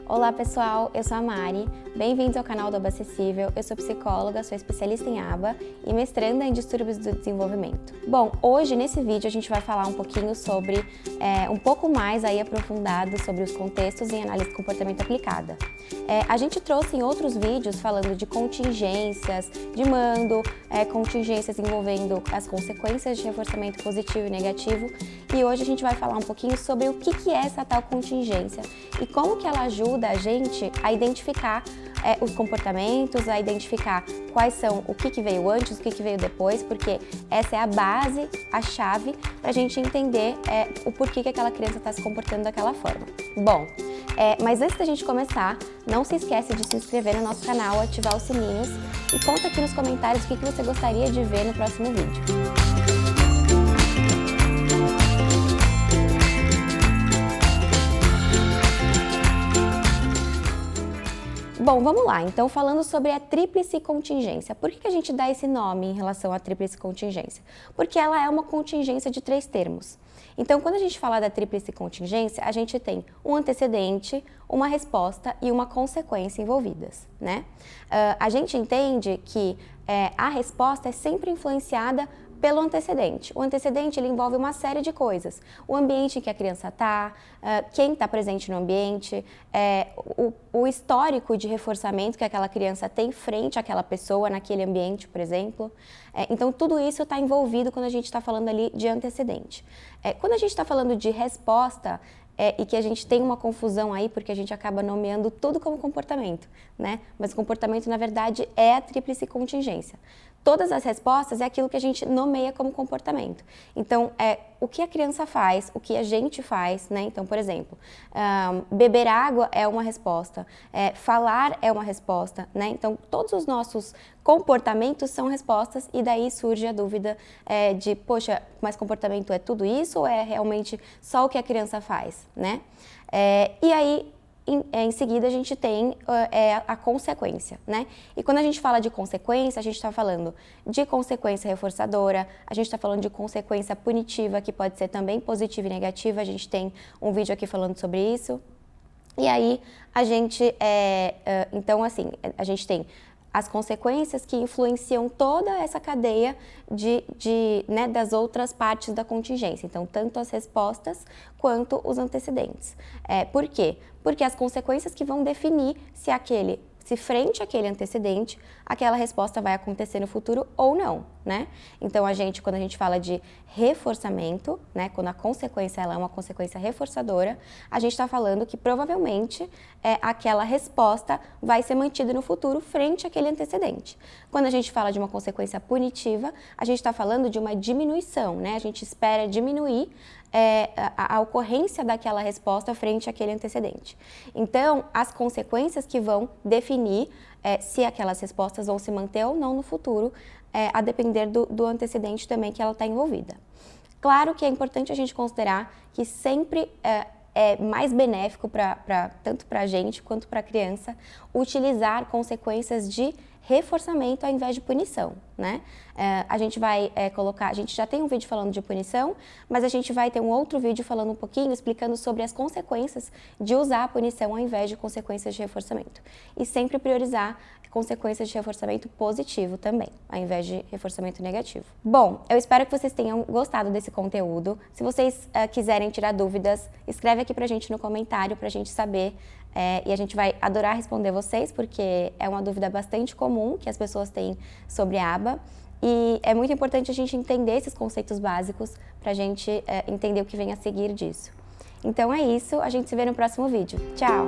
Olá pessoal, eu sou a Mari, bem-vindos ao canal do Aba Acessível. Eu sou psicóloga, sou especialista em aba e mestranda em distúrbios do desenvolvimento. Bom, hoje nesse vídeo a gente vai falar um pouquinho sobre, um pouco mais aí aprofundado sobre os contextos em análise de comportamento aplicada. A gente trouxe em outros vídeos falando de contingências de mando, contingências envolvendo as consequências de reforçamento positivo e negativo, e hoje a gente vai falar um pouquinho sobre o que é essa tal contingência e como que ela ajuda a gente a identificar os comportamentos, a identificar quais são, o que veio antes, o que veio depois, porque essa é a base, a chave para a gente entender o porquê que aquela criança está se comportando daquela forma. Bom, mas antes da gente começar, não se esquece de se inscrever no nosso canal, ativar os sininhos e conta aqui nos comentários o que você gostaria de ver no próximo vídeo. Bom, vamos lá. Então, falando sobre a tríplice contingência. Por que a gente dá esse nome em relação à tríplice contingência? Porque ela é uma contingência de 3 termos. Então, quando a gente fala da tríplice contingência, a gente tem um antecedente, uma resposta e uma consequência envolvidas, né? A gente entende que a resposta é sempre influenciada pelo antecedente. O antecedente ele envolve uma série de coisas. O ambiente em que a criança está, quem está presente no ambiente, o histórico de reforçamento que aquela criança tem frente àquela pessoa naquele ambiente, por exemplo. Então, tudo isso está envolvido quando a gente está falando ali de antecedente. Quando a gente está falando de resposta, e que a gente tem uma confusão aí, porque a gente acaba nomeando tudo como comportamento, né? Mas o comportamento, na verdade, é a tríplice contingência. Todas as respostas é aquilo que a gente nomeia como comportamento. Então, o que a criança faz, o que a gente faz, né? Então, por exemplo, beber água é uma resposta, falar é uma resposta, né? Então, todos os nossos comportamentos são respostas e daí surge a dúvida de, poxa, mas comportamento é tudo isso ou é realmente só o que a criança faz, né? E aí, em seguida, a gente tem a consequência, né? E quando a gente fala de consequência, a gente está falando de consequência reforçadora, a gente está falando de consequência punitiva, que pode ser também positiva e negativa, a gente tem um vídeo aqui falando sobre isso. E aí, a gente, então assim, a gente tem as consequências que influenciam toda essa cadeia né, das outras partes da contingência. Então, tanto as respostas quanto os antecedentes. Por quê? Porque as consequências que vão definir se frente àquele antecedente, aquela resposta vai acontecer no futuro ou não, né? Então, quando a gente fala de reforçamento, né, quando a consequência ela é uma consequência reforçadora, a gente está falando que provavelmente aquela resposta vai ser mantida no futuro frente àquele antecedente. Quando a gente fala de uma consequência punitiva, a gente está falando de uma diminuição, né? A gente espera diminuir a ocorrência daquela resposta frente àquele antecedente. Então, as consequências que vão definir se aquelas respostas vão se manter ou não no futuro, a depender do antecedente também que ela está envolvida. Claro que é importante a gente considerar que sempre é mais benéfico tanto para a gente quanto para a criança utilizar consequências de reforçamento ao invés de punição, né? A gente vai a gente já tem um vídeo falando de punição, mas a gente vai ter um outro vídeo falando um pouquinho, explicando sobre as consequências de usar a punição ao invés de consequências de reforçamento. E sempre priorizar consequências de reforçamento positivo também, ao invés de reforçamento negativo. Bom, eu espero que vocês tenham gostado desse conteúdo. Se vocês quiserem tirar dúvidas, escreve aqui pra gente no comentário pra gente saber. E a gente vai adorar responder vocês, porque é uma dúvida bastante comum que as pessoas têm sobre a aba. E é muito importante a gente entender esses conceitos básicos para a gente entender o que vem a seguir disso. Então é isso, a gente se vê no próximo vídeo. Tchau!